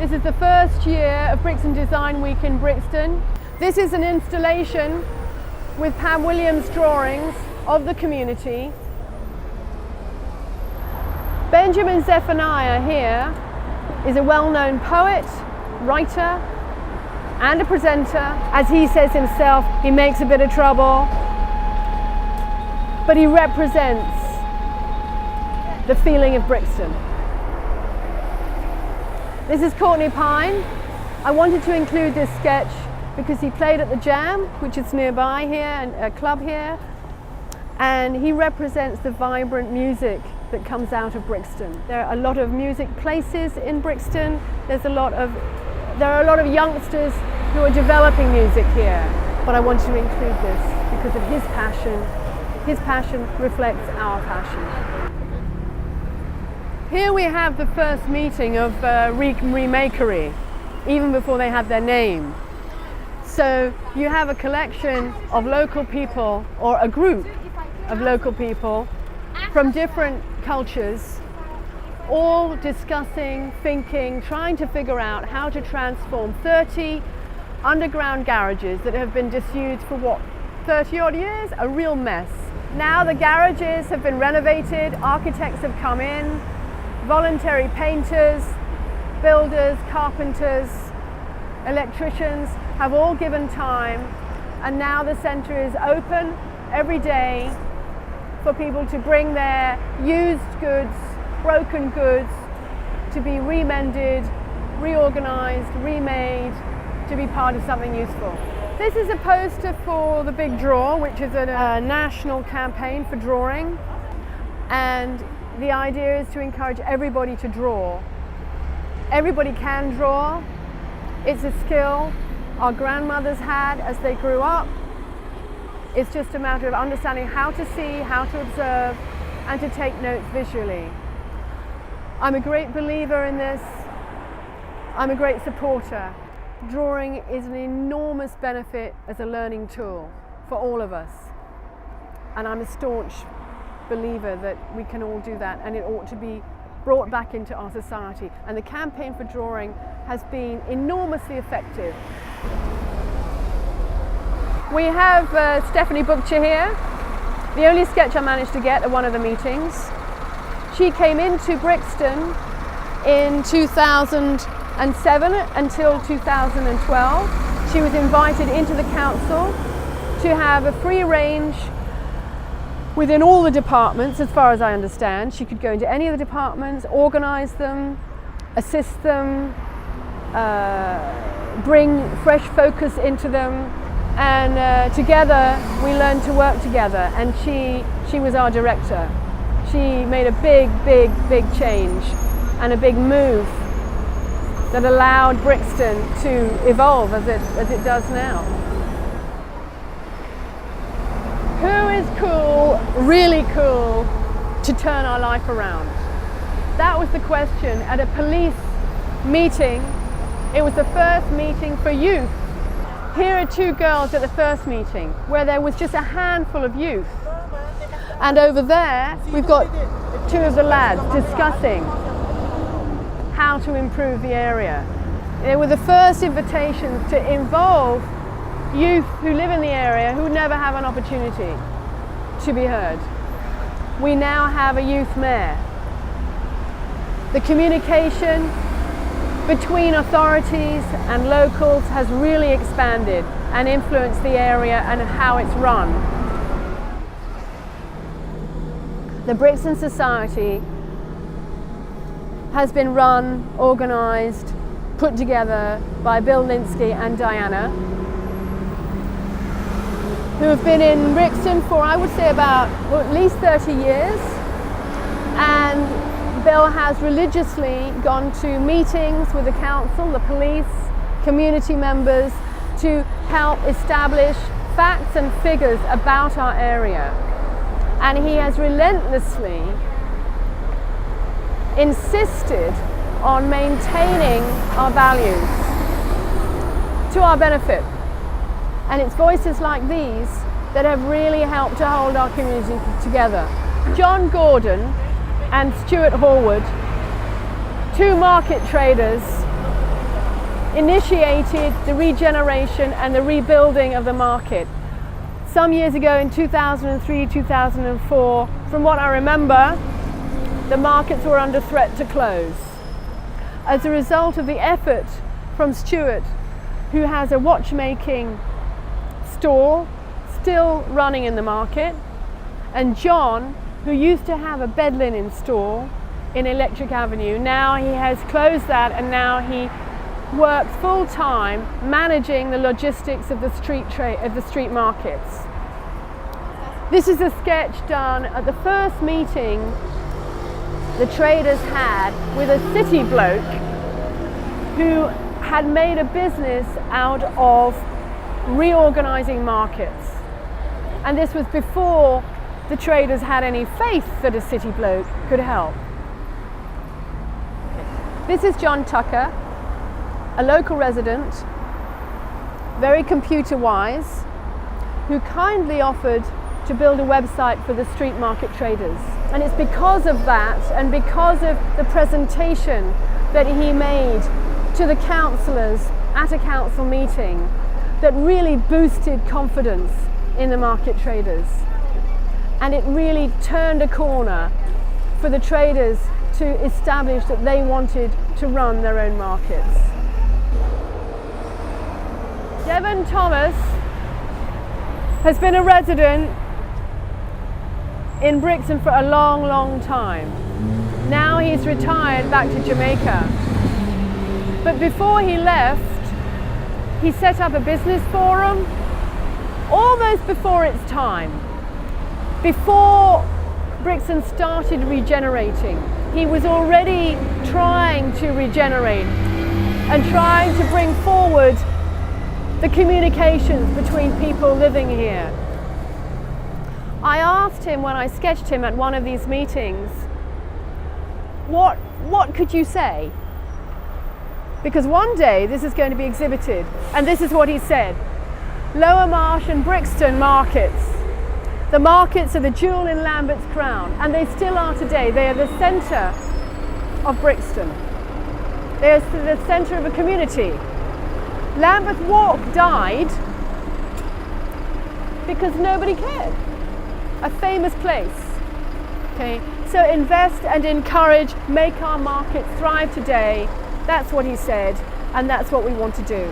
This is the first year of Brixton Design Week in Brixton. This is an installation with Pam Williams' drawings of the community. Benjamin Zephaniah here is a well-known poet, writer, and a presenter. As he says himself, he makes a bit of trouble, but he represents the feeling of Brixton. This is Courtney Pine. I wanted to include this sketch because he played at the Jam, which is nearby here, and a club here, and he represents the vibrant music that comes out of Brixton. There are a lot of music places in Brixton. There are a lot of youngsters who are developing music here, but I wanted to include this because of his passion. His passion reflects our passion. Here we have the first meeting of Remakery, even before they had their name. So you have a collection of local people, or a group of local people from different cultures, all discussing, thinking, trying to figure out how to transform 30 underground garages that have been disused for what, 30 odd years? A real mess. Now the garages have been renovated, architects have come in, voluntary painters, builders, carpenters, electricians have all given time, and now the centre is open every day for people to bring their used goods, broken goods, to be remended, reorganised, remade, to be part of something useful. This is a poster for the Big Draw, which is a national campaign for drawing, and the idea is to encourage everybody to draw. Everybody can draw. It's a skill our grandmothers had as they grew up. It's just a matter of understanding how to see, how to observe, and to take notes visually. I'm a great believer in this. I'm a great supporter. Drawing is an enormous benefit as a learning tool for all of us. And I'm a staunch believer that we can all do that, and it ought to be brought back into our society. And the campaign for drawing has been enormously effective. We have Stephanie Butcher here, the only sketch I managed to get at one of the meetings. She came into Brixton in 2007 until 2012. She was invited into the council to have a free range within all the departments, as far as I understand. She could go into any of the departments, organise them, assist them, bring fresh focus into them, and together we learned to work together, and she was our director. She made a big change and a big move that allowed Brixton to evolve as it does now. Who is cool, really cool, to turn our life around? That was the question at a police meeting. It was the first meeting for youth. Here are two girls at the first meeting where there was just a handful of youth. And over there, we've got two of the lads discussing how to improve the area. They were the first invitations to involve youth who live in the area who never have an opportunity to be heard. We now have a youth mayor. The communication between authorities and locals has really expanded and influenced the area and how it's run. The Brixton Society has been run, organised, put together by Bill Linsky and Diana, who have been in Brixton for, I would say, about at least 30 years. And Bill has religiously gone to meetings with the council, the police, community members, to help establish facts and figures about our area. And he has relentlessly insisted on maintaining our values to our benefit. And it's voices like these that have really helped to hold our community together. John Gordon and Stuart Horwood, two market traders initiated the regeneration and the rebuilding of the market. Some years ago in 2003, 2004, from what I remember, the markets were under threat to close. As a result of the effort from Stuart, who has a watchmaking store still running in the market, and John, who used to have a bed linen store in Electric Avenue, now he has closed that and now he works full time managing the logistics of the street markets. This is a sketch done at the first meeting the traders had with a city bloke who had made a business out of reorganizing markets. And this was before the traders had any faith that a city bloke could help. This is John Tucker, a local resident, very computer wise, who kindly offered to build a website for the street market traders. And it's because of that and because of the presentation that he made to the councillors at a council meeting that really boosted confidence in the market traders. And it really turned a corner for the traders to establish that they wanted to run their own markets. Devon Thomas has been a resident in Brixton for a long, long time. Now he's retired back to Jamaica. But before he left, he set up a business forum almost before its time. Before Brixton started regenerating, he was already trying to regenerate and trying to bring forward the communications between people living here. I asked him when I sketched him at one of these meetings, what could you say? Because one day this is going to be exhibited, and this is what he said. Lower Marsh and Brixton markets. The markets are the jewel in Lambert's crown, and they still are today. They are the centre of Brixton. They are the centre of a community. Lambeth Walk died because nobody cared. A famous place. Okay, so invest and encourage, make our markets thrive today. That's what he said, and that's what we want to do.